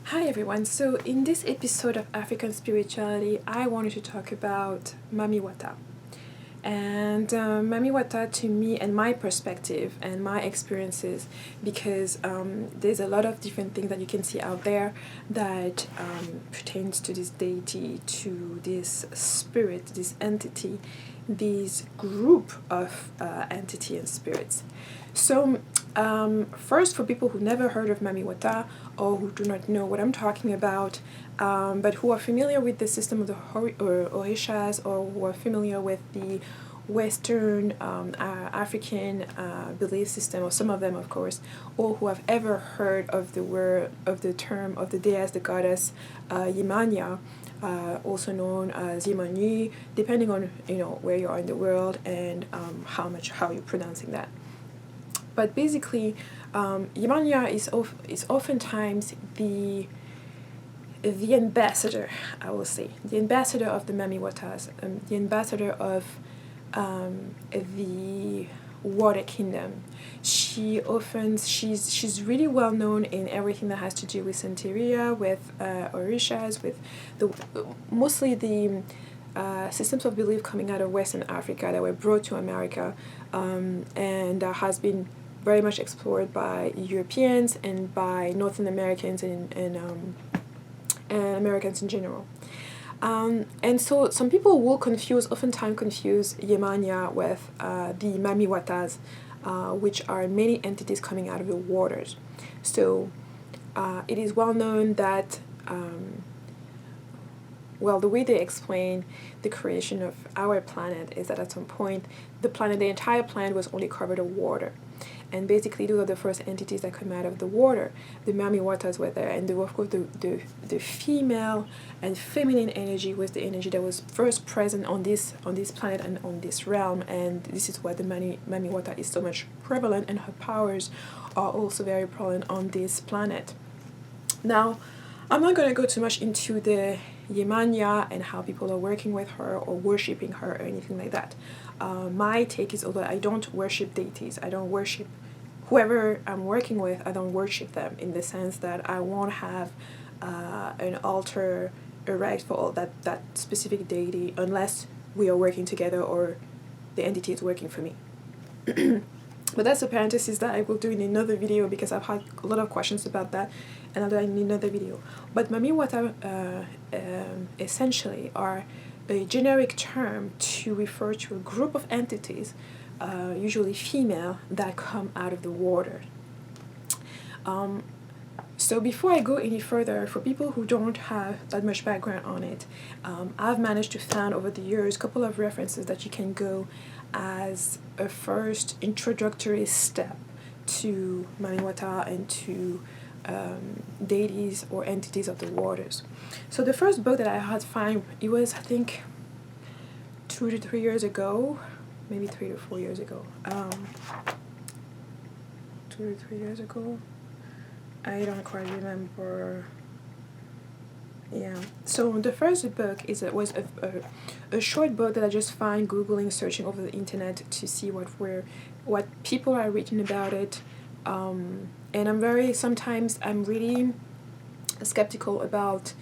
Hi everyone, so in this episode of African Spirituality, I wanted to talk about Mami Wata. And Mami Wata, to me and my perspective and my experiences, because there's a lot of different things that you can see out there that pertains to this deity, to this spirit, this entity, this group of entity and spirits. So first, for people who never heard of Mami Wata or who do not know what I'm talking about, but who are familiar with the system of the Orishas, or who are familiar with the Western African belief system, or some of them, of course, or who have ever heard of the term of the deess, the goddess Yemanya, also known as Yemeni, depending on where you are in the world and how you're pronouncing that. But basically, Yemanya is oftentimes the ambassador, I will say, the ambassador of the Mami Watas, the ambassador of the water kingdom. She's really well known in everything that has to do with Santeria, with Orishas, with mostly the systems of belief coming out of Western Africa that were brought to America, and has been very much explored by Europeans and by Northern Americans and Americans in general. And so some people will oftentimes confuse Yemanya with the Mami Watas, which are many entities coming out of the waters. So it is well known that, the way they explain the creation of our planet is that at some point the entire planet was only covered in water. And basically, those are the first entities that come out of the water. The Mami Watas were there, and of course the female and feminine energy was the energy that was first present on this planet and on this realm. And this is why the Mami Wata is so much prevalent, and her powers are also very prevalent on this planet. Now, I'm not going to go too much into the Yemanya and how people are working with her or worshipping her or anything like that. My take is, although I don't worship deities, I don't worship whoever I'm working with, I don't worship them in the sense that I won't have an altar erect for that specific deity unless we are working together or the entity is working for me. But that's a parenthesis that I will do in another video, because I've had a lot of questions about that, and I'll do it in another video. But Mami Wata essentially are a generic term to refer to a group of entities, usually female, that come out of the water. So before I go any further, for people who don't have that much background on it, I've managed to find over the years a couple of references that you can go as a first introductory step to Mami Wata and to deities or entities of the waters. So the first book that I had found, it was, I think, 2 to 3 years ago, maybe 3 to 4 years ago. 2 to 3 years ago. I don't quite remember. Yeah. So the first book was a short book that I just found Googling, searching over the internet to see what people are written about it. And sometimes I'm really skeptical about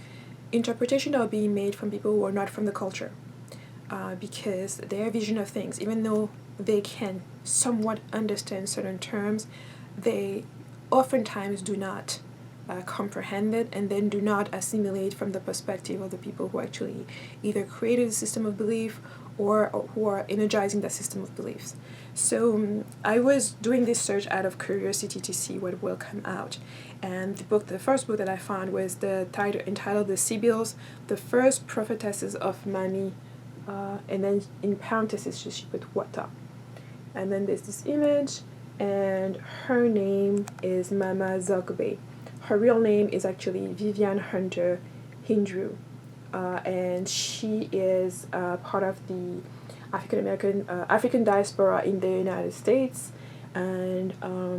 interpretation that are being made from people who are not from the culture, because their vision of things, even though they can somewhat understand certain terms, they oftentimes do not comprehend it, and then do not assimilate from the perspective of the people who actually either created a system of belief or who are energizing that system of beliefs. So I was doing this search out of curiosity to see what will come out, and the first book that I found was the title entitled "The Sibyls, the First Prophetesses of Mami," and then in parentheses she put Wata, and then there's this image, and her name is Mama Zogbe. Her real name is actually Vivian Hunter Hindru, and she is part of the African diaspora in the United States, and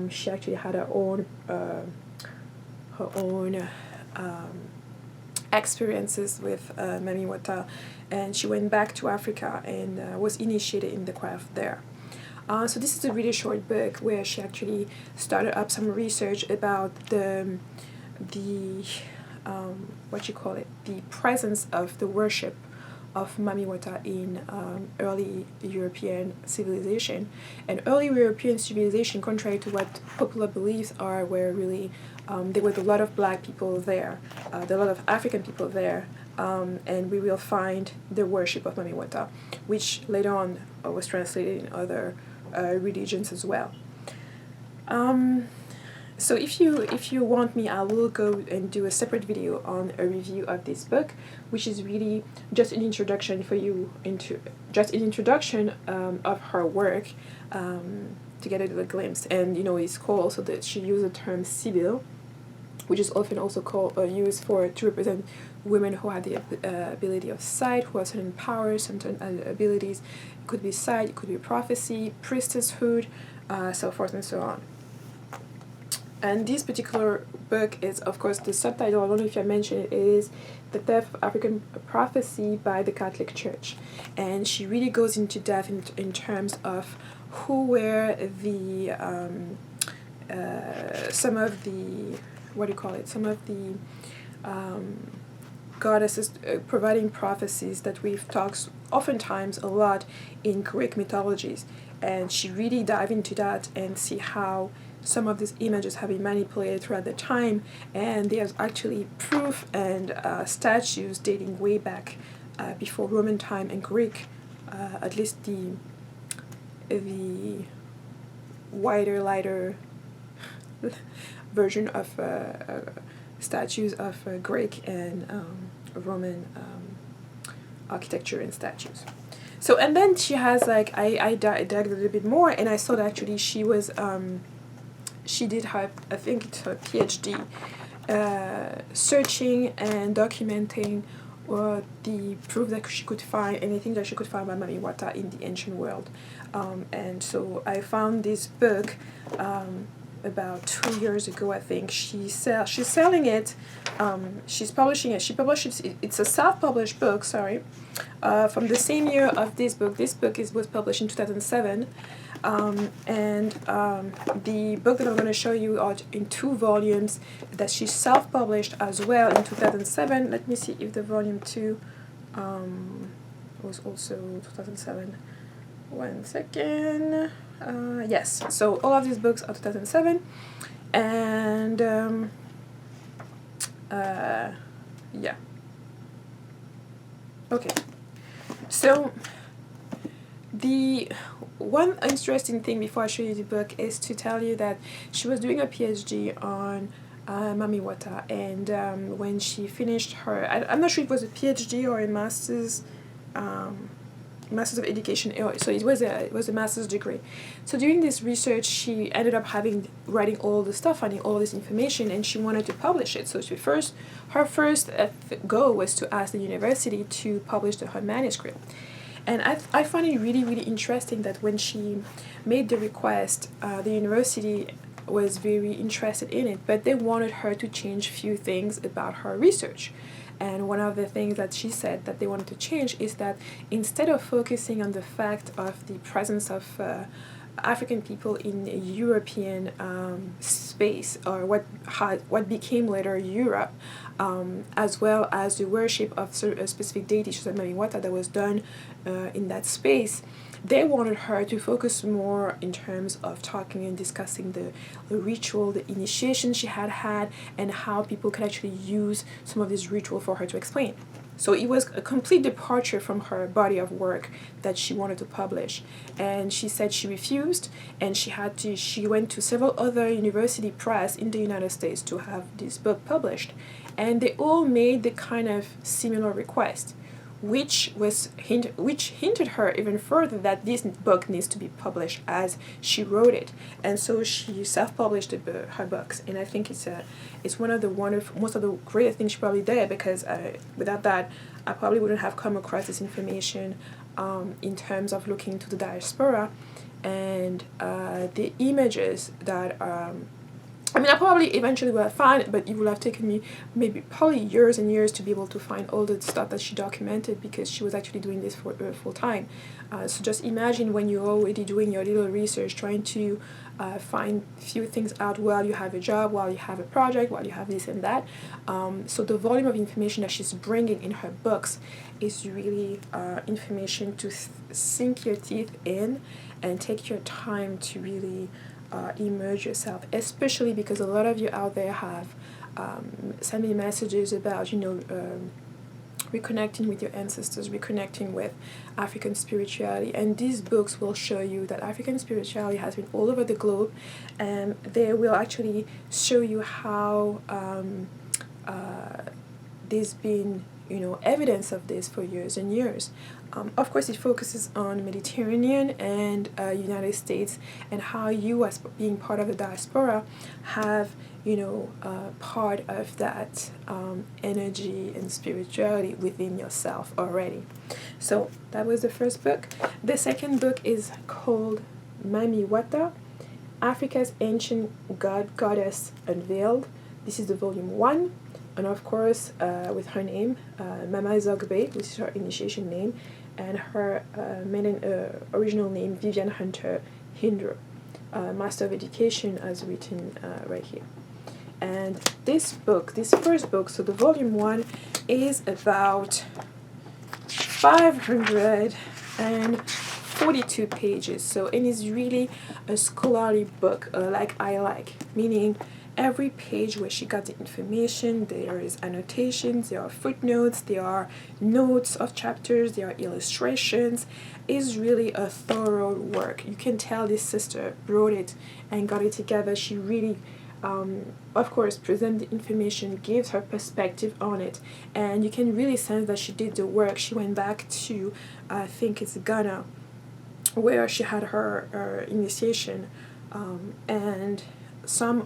she actually had her own experiences with Mami Wata, and she went back to Africa and was initiated in the craft there. So this is a really short book where she actually started up some research about the what you call it, the presence of the worship of Mami Watas in early European civilization. And early European civilization, contrary to what popular beliefs are, were really, there was a lot of black people there, there were a lot of African people there, and we will find the worship of Mami Watas, which later on was translated in other religions as well. So if you want me, I will go and do a separate video on a review of this book, which is really just an introduction for you into just an introduction of her work, to get a little glimpse. And it's called also that she used the term sibyl, which is often also called used to represent women who have the ability of sight, who have certain powers, certain abilities. It could be sight, it could be prophecy, priestesshood, so forth and so on. And this particular book is, of course, the subtitle, I don't know if I mentioned it, is The Theft of African Prophecy by the Catholic Church. And she really goes into depth in terms of who were the, some of the, some of the goddesses providing prophecies that we've talked oftentimes a lot in Greek mythologies. And she really dive into that and see how some of these images have been manipulated throughout the time, and there's actually proof and statues dating way back before Roman time and Greek, at least the wider, lighter version of statues of Greek and Roman architecture and statues. So, and then she has I dug a little bit more, and I saw that actually she was she did her, I think it's her PhD, searching and documenting the proof that she could find, anything that she could find by Mami Watas in the ancient world. And so I found this book about 2 years ago, I think. She's selling it, she's publishing it. She publishes it, it's a self-published book, from the same year of this book. This book was published in 2007. The book that I'm going to show you are in 2 volumes that she self-published as well in 2007. Let me see if the volume 2 was also 2007. 1 second. Yes, so all of these books are 2007. And yeah. Okay. So the one interesting thing before I show you the book is to tell you that she was doing a PhD on Mami Watas, and when she finished her, I'm not sure if it was a PhD or a master's of education, so it was a master's degree. So during this research, she ended up writing all the stuff, finding all this information, and she wanted to publish it. So her first goal was to ask the university to publish her manuscript. And I find it really, really interesting that when she made the request, the university was very interested in it, but they wanted her to change few things about her research. And one of the things that she said that they wanted to change is that instead of focusing on the fact of the presence of African people in European space, or what became later Europe, as well as the worship of a specific deity, such as Mami Watas, that was done in that space, they wanted her to focus more in terms of talking and discussing the ritual, the initiation she had, and how people could actually use some of this ritual for her to explain. So it was a complete departure from her body of work that she wanted to publish. And she said she refused, and she went to several other university press in the United States to have this book published. And they all made the kind of similar request, which hinted her even further that this book needs to be published as she wrote it. And so she self-published her books, and I think it's one of the most of the greatest things she probably did, because without that, I probably wouldn't have come across this information in terms of looking into the diaspora and the images that I mean, I probably eventually would have found it, but it would have taken me maybe probably years and years to be able to find all the stuff that she documented, because she was actually doing this for full time. So just imagine when you're already doing your little research, trying to find few things out while you have a job, while you have a project, while you have this and that. So the volume of information that she's bringing in her books is really information to sink your teeth in and take your time to really immerse yourself, especially because a lot of you out there have sent me messages about, reconnecting with your ancestors, reconnecting with African spirituality, and these books will show you that African spirituality has been all over the globe, and they will actually show you how there's been evidence of this for years and years. Of course, it focuses on Mediterranean and United States, and how you, as being part of the diaspora, have part of that energy and spirituality within yourself already. So that was the first book. The second book is called Mami Watas, Africa's Ancient God Goddess Unveiled. This is the volume 1. And of course, with her name, Mama Zogbe, which is her initiation name, and her original name, Vivian Hunter Hindra, Master of Education, as written right here. And this first book, so the volume 1, is about 542 pages. So it is really a scholarly book, meaning every page where she got the information, there is annotations, there are footnotes, there are notes of chapters, there are illustrations. It's really a thorough work. You can tell this sister wrote it and got it together. She really, of course, present the information, gives her perspective on it, and you can really sense that she did the work. She went back to, I think it's Ghana, where she had her initiation, and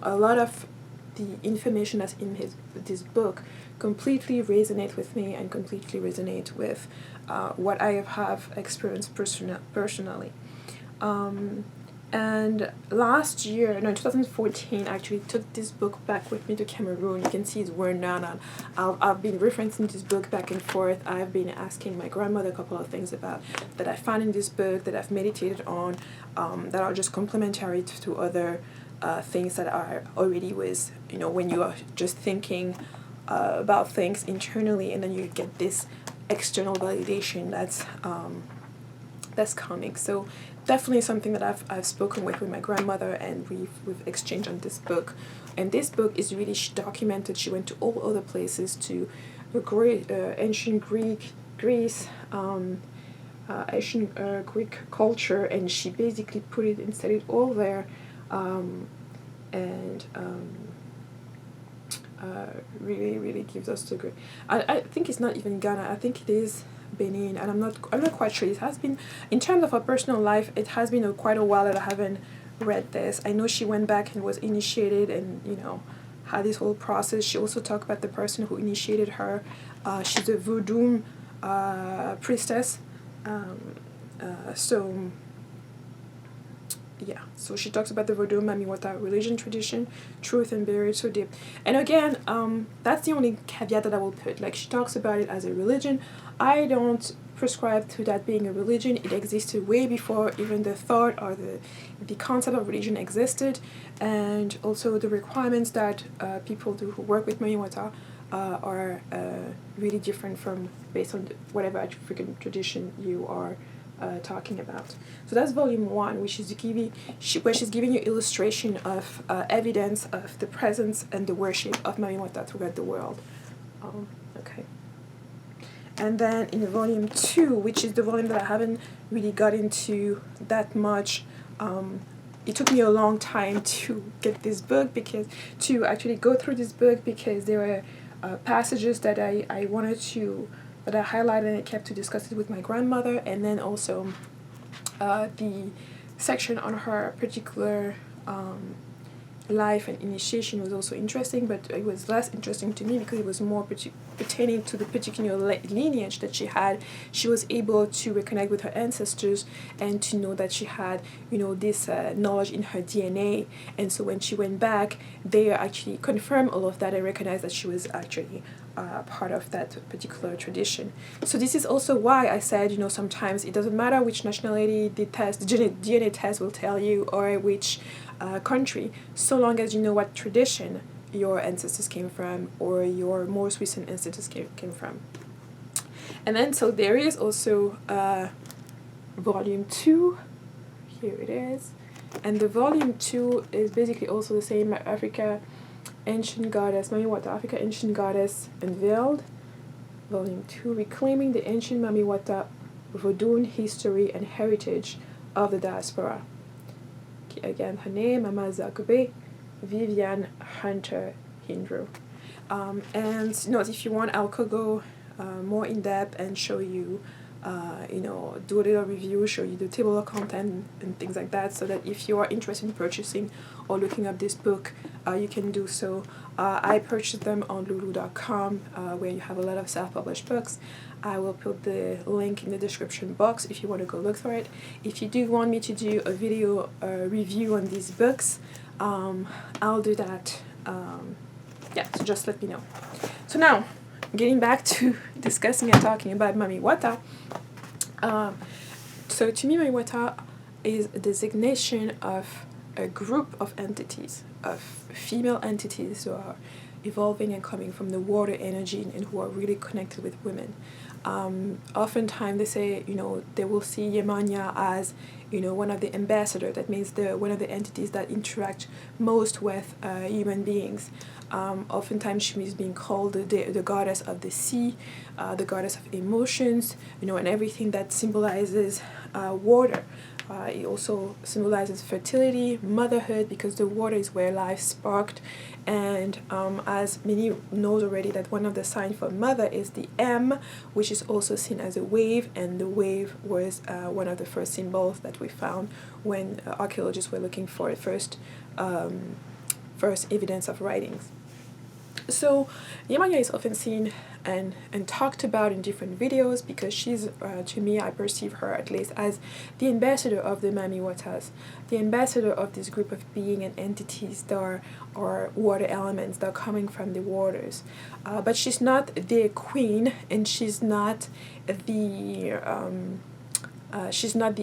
a lot of the information that's in this book completely resonate with me and completely resonate with what I have experienced personally. And last year, in 2014, I actually took this book back with me to Cameroon. You can see it's worn down, and I've been referencing this book back and forth. I've been asking my grandmother a couple of things about that I found in this book, that I've meditated on, that are just complementary to other things that are already with, when you are just thinking about things internally, and then you get this external validation that's coming. So definitely something that I've spoken with my grandmother, and we've exchanged on this book. And this book is really, she documented, she went to all other places, to ancient Greece, ancient Greek culture, and she basically put it and set it all there, really, really gives us the great. I think it's not even Ghana. I think it is Benin, and I'm not quite sure. It has been, in terms of her personal life, it has been quite a while that I haven't read this. I know she went back and was initiated, and had this whole process. She also talked about the person who initiated her. She's a voodoo priestess. So she talks about the voodoo, Mami Watas, religion, tradition, truth, and buried so deep. And again, that's the only caveat that I will put. Like, she talks about it as a religion. I don't prescribe to that being a religion. It existed way before even the thought or the concept of religion existed. And also the requirements that people do who work with Mami Watas are really different from, based on whatever African tradition you are talking about. So that's volume 1, which is where she's giving you illustration of evidence of the presence and the worship of Mami Watas throughout the world. Okay. And then in volume 2, which is the volume that I haven't really got into that much, it took me a long time to get this book, to actually go through this book, because there were passages that I wanted to, that I highlighted and I kept to discuss it with my grandmother, and then also the section on her particular life and initiation was also interesting, but it was less interesting to me because it was more pertaining to the particular lineage that she had. She was able to reconnect with her ancestors and to know that she had, you know, this knowledge in her DNA. And so when she went back, they actually confirmed all of that and recognized that she was actually part of that particular tradition. So this is also why I said, you know, sometimes it doesn't matter which nationality the DNA test will tell you, or which country, so long as you know what tradition your ancestors came from, or your most recent ancestors came from. And then, so there is also volume 2. Here it is. And the volume 2 is basically also the same. Africa, Ancient Goddess, Mami Watas, Africa, Ancient Goddess Unveiled. Volume 2, Reclaiming the Ancient Mami Watas Vodun History and Heritage of the Diaspora. Again, her name, Mama Zakube, Vivian Hunter Hindro. And you know, if you want, I'll go more in depth and show you, you know, do a little review, show you the table of content and things like that, so that if you are interested in purchasing or looking up this book, you can do so. I purchased them on lulu.com, where you have a lot of self-published books. I will put the link in the description box if you want to go look for it. If you do want me to do a video review on these books, I'll do that. Yeah, so just let me know. So now, getting back to discussing and talking about Mami Watas. So to me, Mami Watas is a designation of a group of entities, of female entities who are evolving and coming from the water energy and who are really connected with women. Oftentimes they say, you know, they will see Yemanya as, you know, one of the ambassadors. That means one of the entities that interact most with human beings. Oftentimes she is being called the goddess of the sea, the goddess of emotions, you know, and everything that symbolizes water. It also symbolizes fertility, motherhood, because the water is where life sparked. And as many knows already, that one of the signs for mother is the M, which is also seen as a wave, and the wave was one of the first symbols that we found when archaeologists were looking for the first evidence of writings. So Yemanya is often seen and talked about in different videos because she's, to me, I perceive her at least as the ambassador of the Mami Watas, the ambassador of this group of being and entities that are water elements that are coming from the waters. But she's not the queen, and she's not the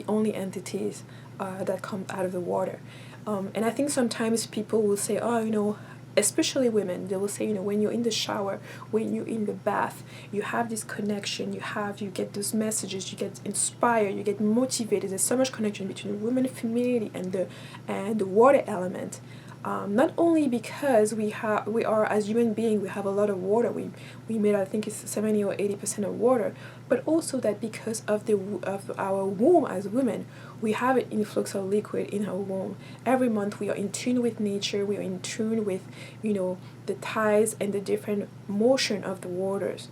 only entities that come out of the water. And I think sometimes people will say, oh, you know, especially women, they will say, you know, when you're in the shower, when you're in the bath, you have this connection, you get those messages, you get inspired, you get motivated. There's so much connection between the woman femininity and the water element. Not only because we are as human beings, we have a lot of water. We made, I think it's 70 or 80% of water, but also that because of our womb as women, we have an influx of liquid in our womb. Every month we are in tune with nature. We are in tune with, you know, the tides and the different motion of the waters.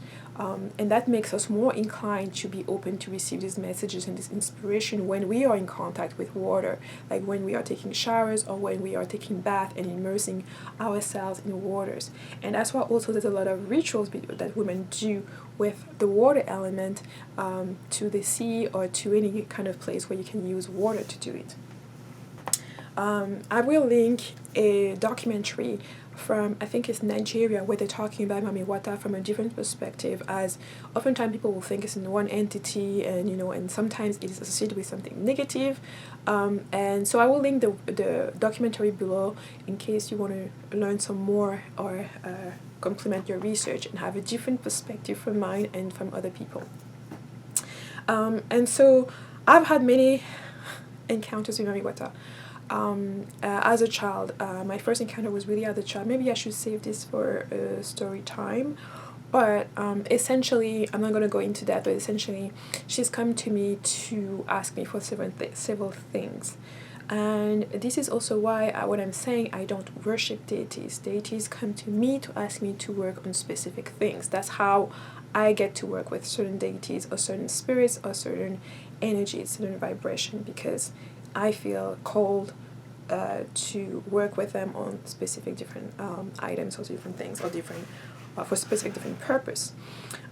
And that makes us more inclined to be open to receive these messages and this inspiration when we are in contact with water, like when we are taking showers or when we are taking bath and immersing ourselves in waters. And that's why also there's a lot of rituals that women do with the water element, to the sea or to any kind of place where you can use water to do it. I will link a documentary from, I think it's Nigeria, where they're talking about Mami Watas from a different perspective, as oftentimes people will think it's in one entity, and you know, and sometimes it is associated with something negative. And so I will link the documentary below in case you want to learn some more or complement your research and have a different perspective from mine and from other people. And so I've had many encounters with Mami Watas. As a child, my first encounter was really as a child. Maybe I should save this for a story time, but essentially, I'm not going to go into that, but essentially, she's come to me to ask me for several things. And this is also why what I'm saying, I don't worship deities. Deities come to me to ask me to work on specific things. That's how I get to work with certain deities or certain spirits or certain energies, certain vibration, because I feel called to work with them on specific different items or different things or different for specific different purpose.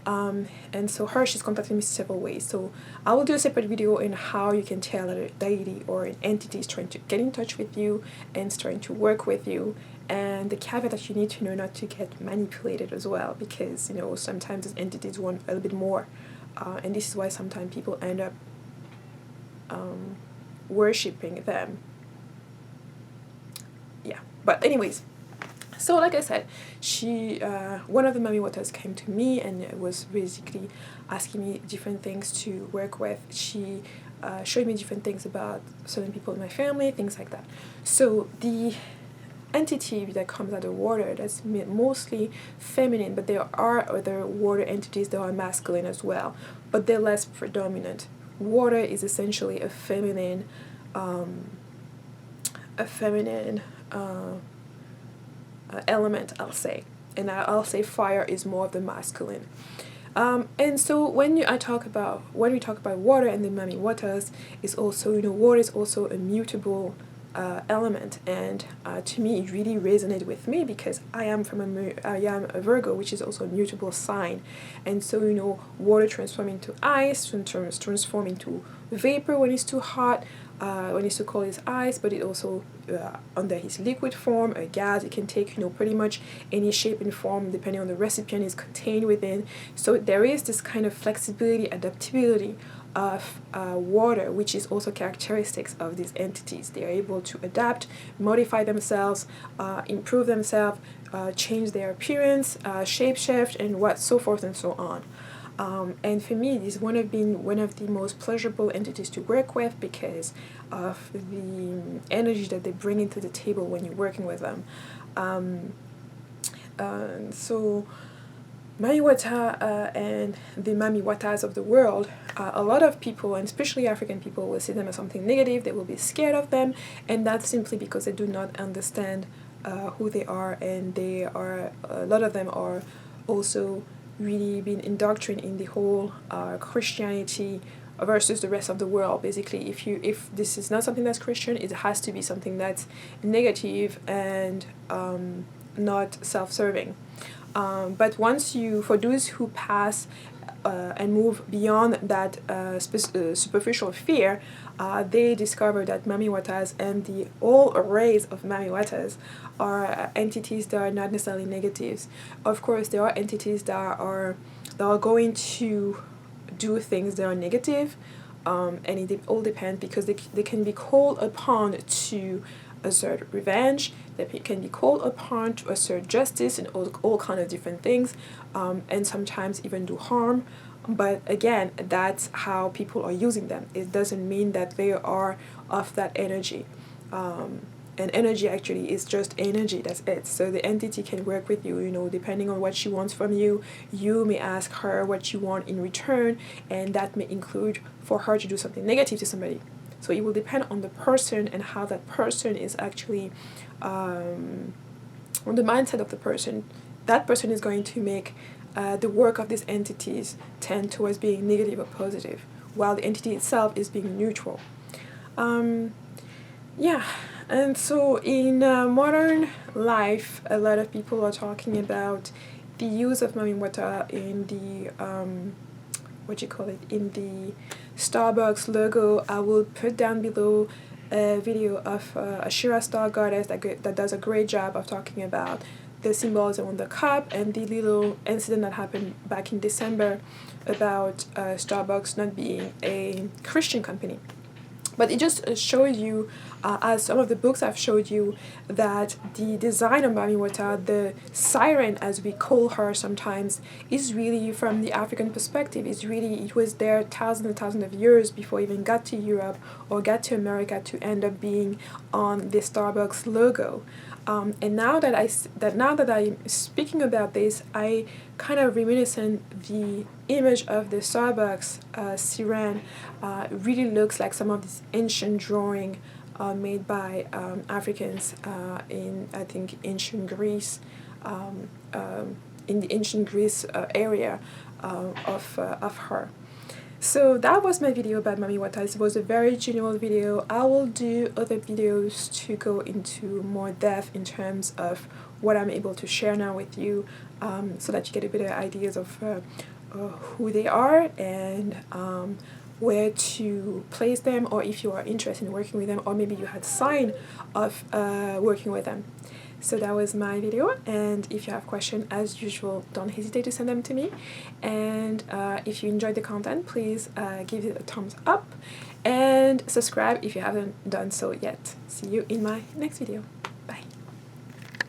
And so she's contacted me several ways. So I will do a separate video on how you can tell that a deity or an entity is trying to get in touch with you and is trying to work with you, and the caveat that you need to know not to get manipulated as well, because sometimes these entities want a little bit more, and this is why sometimes people end up worshipping them. Yeah, but anyways, so like I said, one of the Mami Watas came to me and was basically asking me different things to work with. She showed me different things about certain people in my family, things like that. So the entity that comes out of water, that's mostly feminine, but there are other water entities that are masculine as well, but they're less predominant. Water is essentially a feminine element, I'll say, and I'll say fire is more of the masculine. And so when we talk about water and the Mami Watas, is also water is also a mutable element, and to me it really resonated with me because I am a Virgo, which is also a mutable sign, and so water transforms into ice, transform into vapor when it's too hot, when it's too cold it's ice, but it also under its liquid form, a gas, it can take pretty much any shape and form depending on the recipient is contained within. So there is this kind of flexibility, adaptability of water, which is also characteristics of these entities. They are able to adapt, modify themselves, improve themselves, change their appearance, shapeshift, and so forth and so on. And for me, this is one of the most pleasurable entities to work with because of the energy that they bring into the table when you're working with them. So Mami Wata and the Mami Watas of the world, a lot of people, and especially African people, will see them as something negative. They will be scared of them, and that's simply because they do not understand who they are, and a lot of them are also really been indoctrinated in the whole Christianity versus the rest of the world. Basically, if this is not something that's Christian, it has to be something that's negative and not self-serving. But for those who pass and move beyond that superficial fear, they discover that Mami Watas and the whole arrays of Mami Watas are entities that are not necessarily negatives. Of course, there are entities that are going to do things that are negative, and it all depends because they can be called upon to assert revenge, they can be called upon to assert justice and all kinds of different things, and sometimes even do harm. But again, that's how people are using them. It doesn't mean that they are of that energy. And energy actually is just energy, that's it. So the entity can work with you, depending on what she wants from you. You may ask her what you want in return, and that may include for her to do something negative to somebody. So it will depend on the person and how that person is actually, on the mindset of the person. That person is going to make the work of these entities tend towards being negative or positive, while the entity itself is being neutral. And so in modern life, a lot of people are talking about the use of Mami Wata in the in the Starbucks logo. I will put down below a video of a Shira star goddess that does a great job of talking about the symbols on the cup and the little incident that happened back in December about Starbucks not being a Christian company. But it just shows you, as some of the books I've showed you, that the design of Mami Wata, the siren as we call her sometimes, is really from the African perspective. It was there thousands and thousands of years before it even got to Europe or got to America to end up being on the Starbucks logo. And now that I'm speaking about this, I kind of reminiscent the image of the Starbucks siren really looks like some of this ancient drawing made by Africans in, I think, ancient Greece, in the ancient Greece area of her. So that was my video about Mami Watas. It was a very general video. I will do other videos to go into more depth in terms of what I'm able to share now with you, so that you get a better ideas of who they are and where to place them, or if you are interested in working with them, or maybe you had sign of working with them. So that was my video, and if you have questions, as usual, don't hesitate to send them to me. And if you enjoyed the content, please give it a thumbs up and subscribe if you haven't done so yet. See you in my next video.